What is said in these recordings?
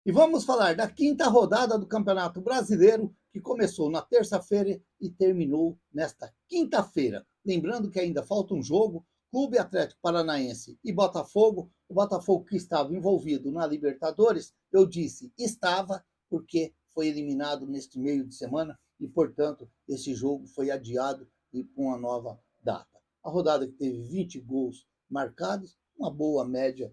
E vamos falar da quinta rodada do Campeonato Brasileiro, que começou na terça-feira e terminou nesta quinta-feira. Lembrando que ainda falta um jogo, Clube Atlético Paranaense e Botafogo. O Botafogo que estava envolvido na Libertadores, eu disse estava, porque foi eliminado neste meio de semana e, portanto, esse jogo foi adiado e com uma nova data. A rodada que teve 20 gols marcados, uma boa média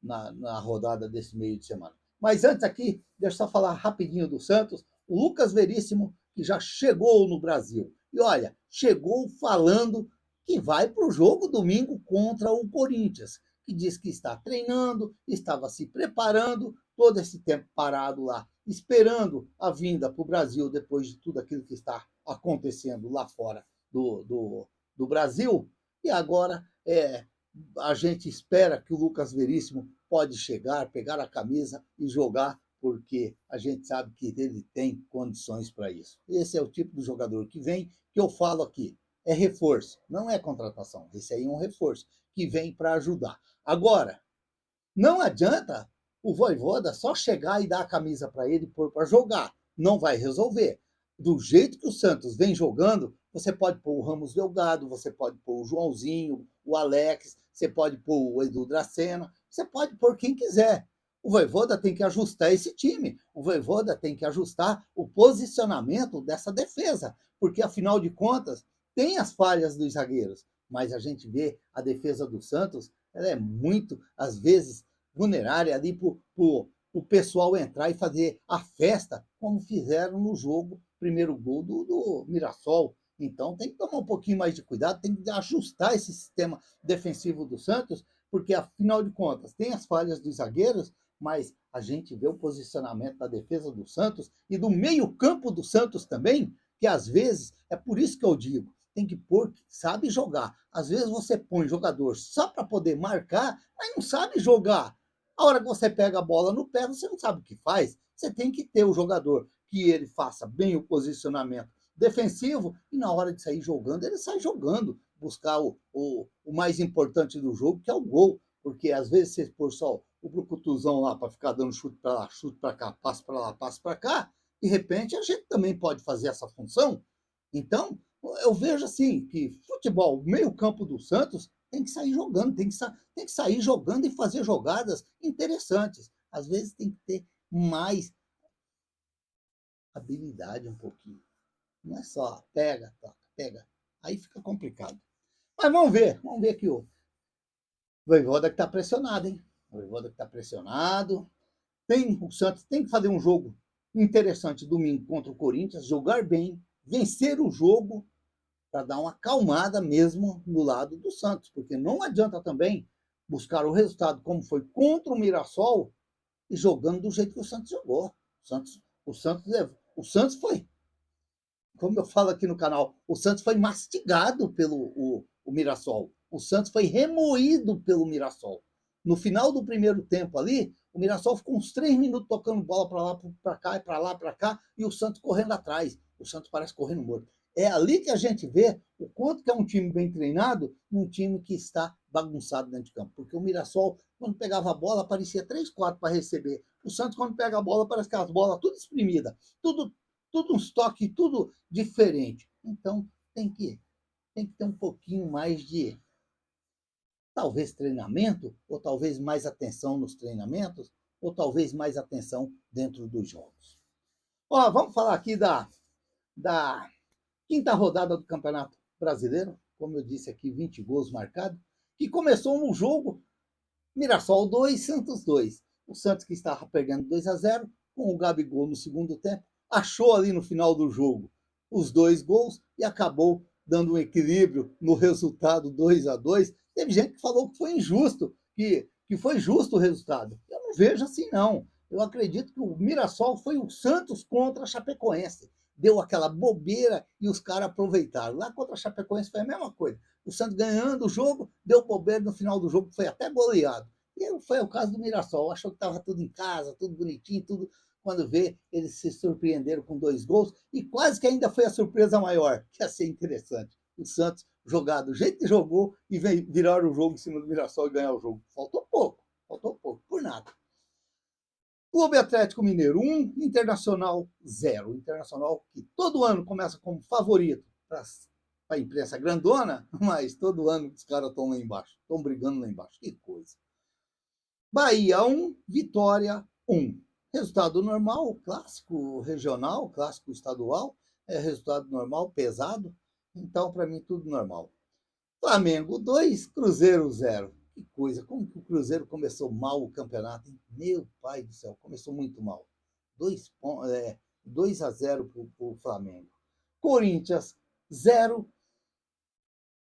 na rodada desse meio de semana. Mas antes aqui, deixa eu só falar rapidinho do Santos. O Lucas Veríssimo, que já chegou no Brasil. E olha, chegou falando que vai para o jogo domingo contra o Corinthians, que diz que está treinando, estava se preparando, todo esse tempo parado lá, esperando a vinda para o Brasil depois de tudo aquilo que está acontecendo lá fora do Brasil. E agora a gente espera que o Lucas Veríssimo pode chegar, pegar a camisa e jogar, porque a gente sabe que ele tem condições para isso. Esse é o tipo de jogador que vem, que eu falo aqui. É reforço, não é contratação. Esse aí é um reforço que vem para ajudar. Agora, não adianta o Voivoda só chegar e dar a camisa para ele e pôr para jogar. Não vai resolver. Do jeito que o Santos vem jogando, você pode pôr o Ramos Delgado, você pode pôr o Joãozinho, o Alex, você pode pôr o Edu Dracena, você pode pôr quem quiser. O Voivoda tem que ajustar esse time. O Voivoda tem que ajustar o posicionamento dessa defesa, porque afinal de contas tem as falhas dos zagueiros, mas a gente vê a defesa do Santos, ela é muito, às vezes, vulnerária ali para o pessoal entrar e fazer a festa, como fizeram no jogo, primeiro gol do Mirassol. Então tem que tomar um pouquinho mais de cuidado, tem que ajustar esse sistema defensivo do Santos, porque afinal de contas tem as falhas dos zagueiros, mas a gente vê o posicionamento da defesa do Santos e do meio-campo do Santos também, que às vezes, é por isso que eu digo, tem que pôr, sabe jogar. Às vezes você põe jogador só para poder marcar, mas não sabe jogar. A hora que você pega a bola no pé, você não sabe o que faz. Você tem que ter o jogador que ele faça bem o posicionamento defensivo e na hora de sair jogando, ele sai jogando, buscar o mais importante do jogo, que é o gol. Porque às vezes você pôr só o brucutuzão lá para ficar dando chute para lá, chute para cá, passo para lá, passo para cá, de repente a gente também pode fazer essa função. Então, eu vejo assim que futebol, meio campo do Santos, tem que sair jogando, tem que sair jogando e fazer jogadas interessantes. Às vezes tem que ter mais habilidade um pouquinho. Não é só pega, toca, pega. Aí fica complicado. Mas vamos ver aqui o Voivoda que está pressionado, hein? O Voivoda que está pressionado. O Santos tem que fazer um jogo interessante domingo contra o Corinthians, jogar bem, vencer o jogo para dar uma acalmada mesmo no lado do Santos, porque não adianta também buscar o resultado como foi contra o Mirassol e jogando do jeito que o Santos jogou. O Santos foi, como eu falo aqui no canal, o Santos foi mastigado pelo o Mirassol. O Santos foi remoído pelo Mirassol. No final do primeiro tempo ali, o Mirassol ficou uns 3 minutos tocando bola para lá, para cá, e para lá, para cá, e o Santos correndo atrás. O Santos parece correndo morto. É ali que a gente vê o quanto que é um time bem treinado e um time que está bagunçado dentro de campo. Porque o Mirassol, quando pegava a bola, aparecia 3, 4 para receber. O Santos, quando pega a bola, parece que as bolas tudo espremida, tudo uns toques, tudo diferente. Então, tem que ter um pouquinho mais de, talvez, treinamento, ou talvez mais atenção nos treinamentos, ou talvez mais atenção dentro dos jogos. Ó, vamos falar aqui da quinta rodada do Campeonato Brasileiro, como eu disse aqui, 20 gols marcados, que começou no jogo Mirassol 2, Santos 2. O Santos que estava perdendo 2-0, com o Gabigol no segundo tempo, achou ali no final do jogo os 2 gols e acabou dando um equilíbrio no resultado 2-2. Teve gente que falou que foi injusto, que foi justo o resultado. Eu não vejo assim, não. Eu acredito que o Mirassol foi o Santos contra a Chapecoense. Deu aquela bobeira e os caras aproveitaram. Lá contra a Chapecoense foi a mesma coisa. O Santos ganhando o jogo, deu bobeira no final do jogo, foi até goleado. E foi o caso do Mirassol. Achou que estava tudo em casa, tudo bonitinho, tudo. Quando vê, eles se surpreenderam com 2 gols e quase que ainda foi a surpresa maior, que ia ser interessante. O Santos jogar do jeito que jogou e virar o jogo em cima do Mirassol e ganhar o jogo. Faltou pouco, por nada. Clube Atlético Mineiro 1, Internacional 0. Internacional que todo ano começa como favorito para a imprensa grandona, mas todo ano os caras estão lá embaixo, estão brigando lá embaixo. Que coisa. Bahia 1, Vitória 1. Resultado normal, clássico regional, clássico estadual, é resultado normal, pesado. Então, para mim, tudo normal. Flamengo 2, Cruzeiro 0. Que coisa, como que o Cruzeiro começou mal o campeonato, hein? Meu pai do céu, começou muito mal. 2-0 para o Flamengo. Corinthians 0,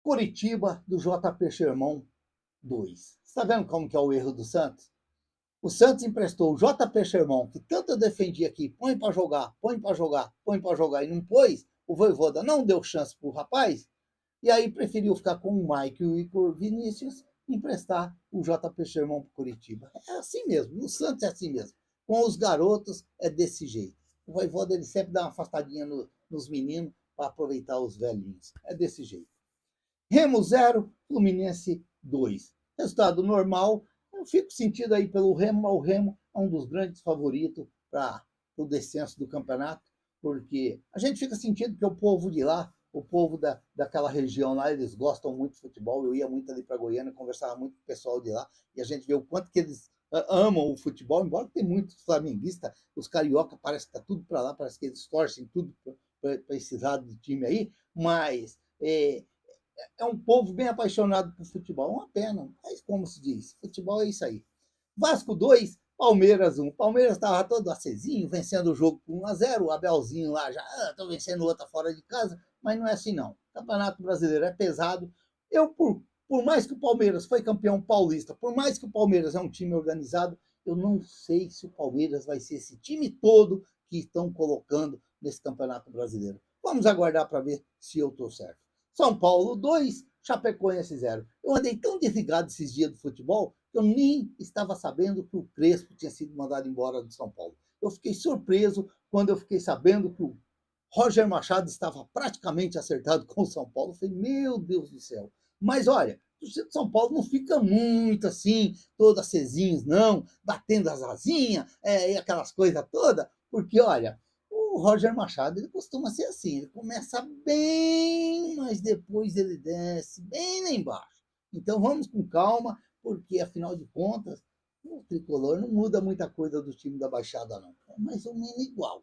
Coritiba do JP Sherman 2. Está vendo como que é o erro do Santos? O Santos emprestou o JP Sherman, que tanto eu defendi aqui, põe para jogar, põe para jogar, põe para jogar, e não pôs. O Voivoda não deu chance para o rapaz, e aí preferiu ficar com o Mike e o Igor Vinícius e emprestar o JP Sherman para o Curitiba. É assim mesmo, no Santos é assim mesmo. Com os garotos é desse jeito. O Voivoda ele sempre dá uma afastadinha nos meninos para aproveitar os velhinhos. É desse jeito. Remo 0, Fluminense 2. Resultado normal. Eu fico sentido aí pelo Remo, mas o Remo é um dos grandes favoritos para o descenso do campeonato, porque a gente fica sentindo que o povo de lá, o povo daquela região lá, eles gostam muito de futebol. Eu ia muito ali para Goiânia, conversava muito com o pessoal de lá, e a gente vê o quanto que eles amam o futebol, embora tem muitos flamenguistas, os carioca parece que está tudo para lá, parece que eles torcem tudo para esse lado do time aí, mas é um povo bem apaixonado por futebol. Uma pena, mas como se diz, futebol é isso aí. Vasco 2, Palmeiras 1. Palmeiras estava todo acesinho, vencendo o jogo por 1-0. O Abelzinho lá já, estou vencendo outra fora de casa, mas não é assim não. O Campeonato Brasileiro é pesado. Eu, por mais que o Palmeiras foi campeão paulista, por mais que o Palmeiras é um time organizado, eu não sei se o Palmeiras vai ser esse time todo que estão colocando nesse Campeonato Brasileiro. Vamos aguardar para ver se eu estou certo. São Paulo 2, Chapecoense 0. Eu andei tão desligado esses dias do futebol que eu nem estava sabendo que o Crespo tinha sido mandado embora do São Paulo. Eu fiquei surpreso quando eu fiquei sabendo que o Roger Machado estava praticamente acertado com o São Paulo. Eu falei, meu Deus do céu. Mas olha, o São Paulo não fica muito assim, todo acesinhos, não, batendo as asinhas, e aquelas coisas todas, porque olha, o Roger Machado ele costuma ser assim, ele começa bem, mas depois ele desce bem lá embaixo. Então vamos com calma, porque afinal de contas, o tricolor não muda muita coisa do time da Baixada, não. É mais ou menos igual.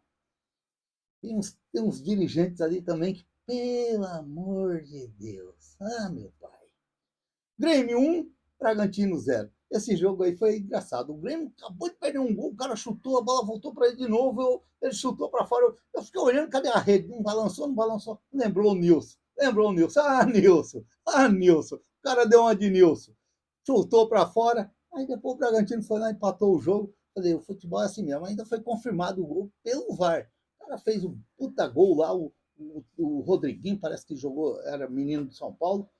Tem uns dirigentes ali também que, pelo amor de Deus, meu pai. Grêmio 1, Bragantino 0. Esse jogo aí foi engraçado. O Grêmio acabou de perder um gol, o cara chutou, a bola voltou para ele de novo, ele chutou para fora. Eu fiquei olhando, cadê a rede? Não balançou, não balançou. Lembrou o Nilson. Lembrou o Nilson. Nilson. Nilson. O cara deu uma de Nilson. Chutou para fora. Aí depois o Bragantino foi lá e empatou o jogo. Falei, o futebol é assim mesmo. Ainda foi confirmado o gol pelo VAR. O cara fez um puta gol lá, o Rodriguinho, parece que jogou, era menino de São Paulo,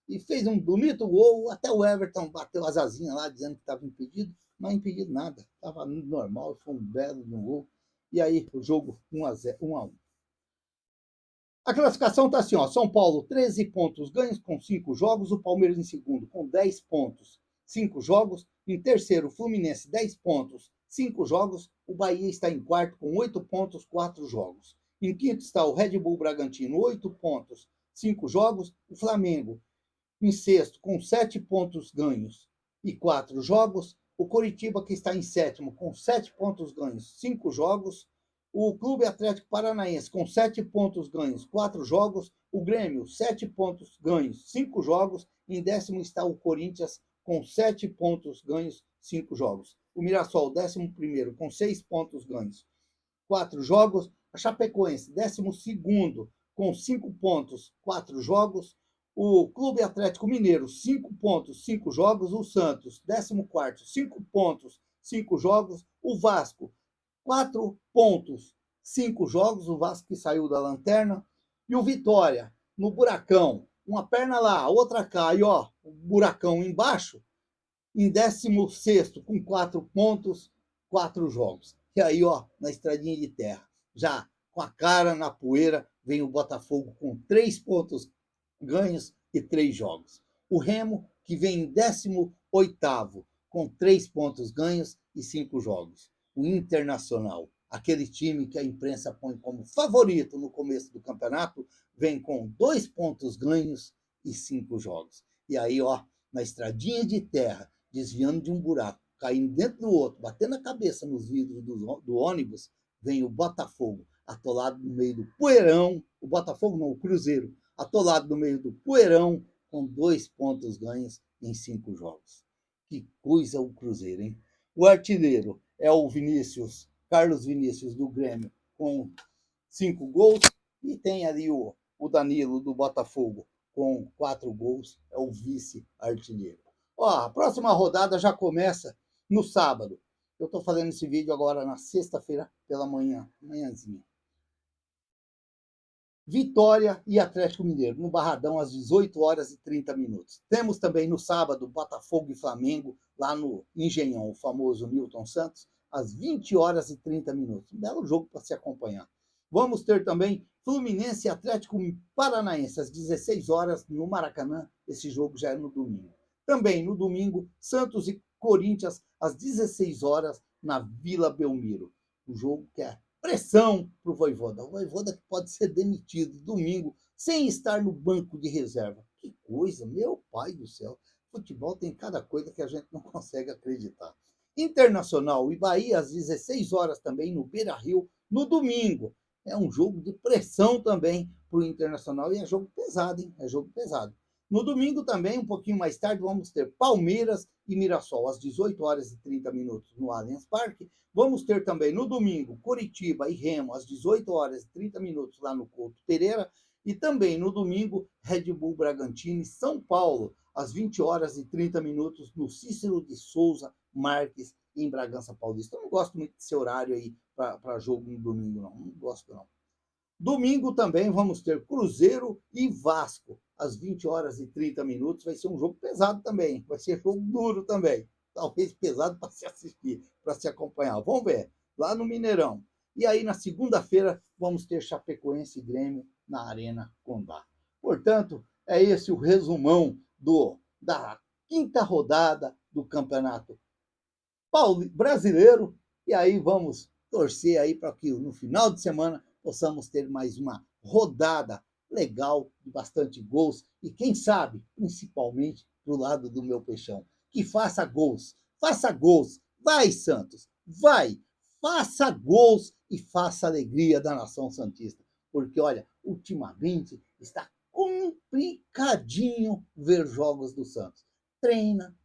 e fez um bonito gol. Até o Everton bateu as asinhas lá, dizendo que estava impedido, mas impedido nada, estava normal, foi um belo gol. E aí, o jogo 1-1. A classificação está assim, ó, São Paulo, 13 pontos ganhos com 5 jogos, o Palmeiras em segundo com 10 pontos, 5 jogos, em terceiro, o Fluminense, 10 pontos, 5 jogos, o Bahia está em quarto com 8 pontos, 4 jogos. Em quinto está o Red Bull Bragantino, 8 pontos, 5 jogos, o Flamengo em sexto, com 7 pontos ganhos e 4 jogos. O Coritiba, que está em sétimo, com 7 pontos ganhos, 5 jogos. O Clube Atlético Paranaense, com 7 pontos ganhos, 4 jogos. O Grêmio, 7 pontos ganhos, 5 jogos. Em décimo está o Corinthians, com 7 pontos ganhos, 5 jogos. O Mirassol, 11º, com 6 pontos ganhos, 4 jogos. A Chapecoense, 12º, com 5 pontos, 4 jogos. O Clube Atlético Mineiro, 5 pontos, 5 jogos. O Santos, 14º, 5 pontos, 5 jogos. O Vasco, 4 pontos, 5 jogos. O Vasco que saiu da lanterna. E o Vitória, no buracão. Uma perna lá, outra cá. E ó, o buracão embaixo, em 16º, com 4 pontos, 4 jogos. E aí, ó, na estradinha de terra, já com a cara na poeira, vem o Botafogo com 3 pontos ganhos e 3 jogos. O Remo, que vem em 18º, com 3 pontos ganhos e 5 jogos. o Internacional, aquele time que a imprensa põe como favorito no começo do campeonato, vem com 2 pontos ganhos e 5 jogos. E aí, ó, na estradinha de terra, desviando de um buraco, caindo dentro do outro, batendo a cabeça nos vidros do ônibus, vem o Botafogo, atolado no meio do poeirão, o Botafogo não, o Cruzeiro, atolado no meio do poeirão, com 2 pontos ganhos em 5 jogos. Que coisa o Cruzeiro, hein? O artilheiro é o Vinícius, Carlos Vinícius, do Grêmio, com 5 gols, e tem ali o Danilo, do Botafogo, com 4 gols, é o vice-artilheiro. Ó, a próxima rodada já começa no sábado. Eu estou fazendo esse vídeo agora na sexta-feira pela manhãzinha. Vitória e Atlético Mineiro, no Barradão, às 18h30. Temos também no sábado Botafogo e Flamengo, lá no Engenhão, o famoso Newton Santos, às 20h30. Um belo jogo para se acompanhar. Vamos ter também Fluminense e Atlético Paranaense, às 16h no Maracanã. Esse jogo já é no domingo. Também no domingo, Santos e Corinthians, às 16h na Vila Belmiro. Um jogo que é pressão para o Vojvoda. O Vojvoda que pode ser demitido domingo sem estar no banco de reserva. Que coisa, meu pai do céu. Futebol tem cada coisa que a gente não consegue acreditar. Internacional e Bahia, às 16h também, no Beira-Rio, no domingo. É um jogo de pressão também para o Internacional e é jogo pesado, hein? É jogo pesado. No domingo também, um pouquinho mais tarde, vamos ter Palmeiras e Mirassol, às 18h30 no Allianz Parque. Vamos ter também no domingo Coritiba e Remo, às 18h30 lá no Couto Pereira. E também no domingo, Red Bull Bragantino e São Paulo, às 20h30 no Cícero de Souza Marques, em Bragança Paulista. Eu não gosto muito desse horário aí para jogo no domingo, não gosto não. Domingo também vamos ter Cruzeiro e Vasco, às 20h30. Vai ser um jogo pesado também, vai ser jogo duro também. Talvez pesado para se assistir, para se acompanhar. Vamos ver, lá no Mineirão. E aí, na segunda-feira, vamos ter Chapecoense e Grêmio na Arena Condá. Portanto, é esse o resumão da quinta rodada do Campeonato Brasileiro. E aí vamos torcer aí para que no final de semana possamos ter mais uma rodada legal, de bastante gols, e quem sabe, principalmente pro lado do meu Peixão, que faça gols, vai Santos, vai, faça gols e faça alegria da nação santista, porque olha, ultimamente está complicadinho ver jogos do Santos. Treina,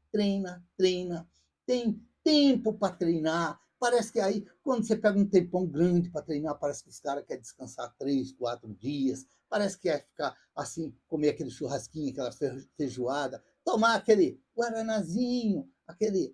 tem tempo para treinar. Parece que aí, quando você pega um tempão grande para treinar, parece que os caras querem descansar 3, 4 dias. Parece que quer ficar assim, comer aquele churrasquinho, aquela feijoada, tomar aquele guaranazinho, aquele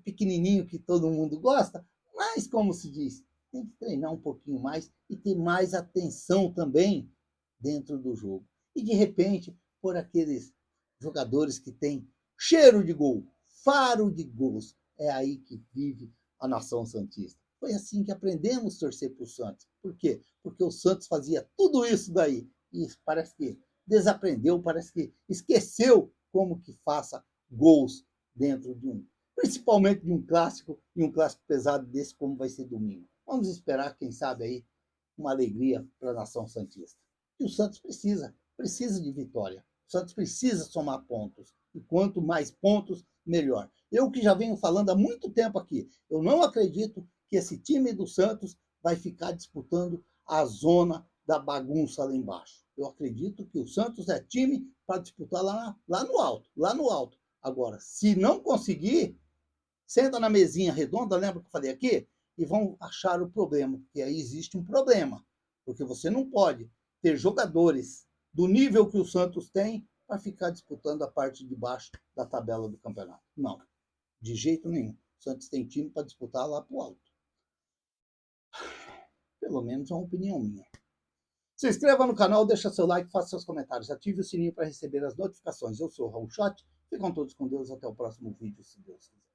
pequenininho que todo mundo gosta. Mas, como se diz, tem que treinar um pouquinho mais e ter mais atenção também dentro do jogo. E, de repente, por aqueles jogadores que têm cheiro de gol, faro de gols. É aí que vive a nação santista. Foi assim que aprendemos a torcer para o Santos. Por quê? Porque o Santos fazia tudo isso daí. E parece que desaprendeu, parece que esqueceu como que faça gols dentro principalmente de um clássico, e um clássico pesado desse como vai ser domingo. Vamos esperar, quem sabe aí, uma alegria para a nação santista. E o Santos precisa de vitória. O Santos precisa somar pontos. E quanto mais pontos, melhor. Eu que já venho falando há muito tempo aqui, eu não acredito que esse time do Santos vai ficar disputando a zona da bagunça lá embaixo. Eu acredito que o Santos é time para disputar lá no alto. Agora, se não conseguir, senta na mesinha redonda, lembra que eu falei aqui? E vão achar o problema, porque aí existe um problema. Porque você não pode ter jogadores do nível que o Santos tem para ficar disputando a parte de baixo da tabela do campeonato. Não, de jeito nenhum. O Santos tem time para disputar lá para o alto. Pelo menos é uma opinião minha. Se inscreva no canal, deixa seu like, faça seus comentários, ative o sininho para receber as notificações. Eu sou o Raul Schott, ficam todos com Deus, até o próximo vídeo, se Deus quiser.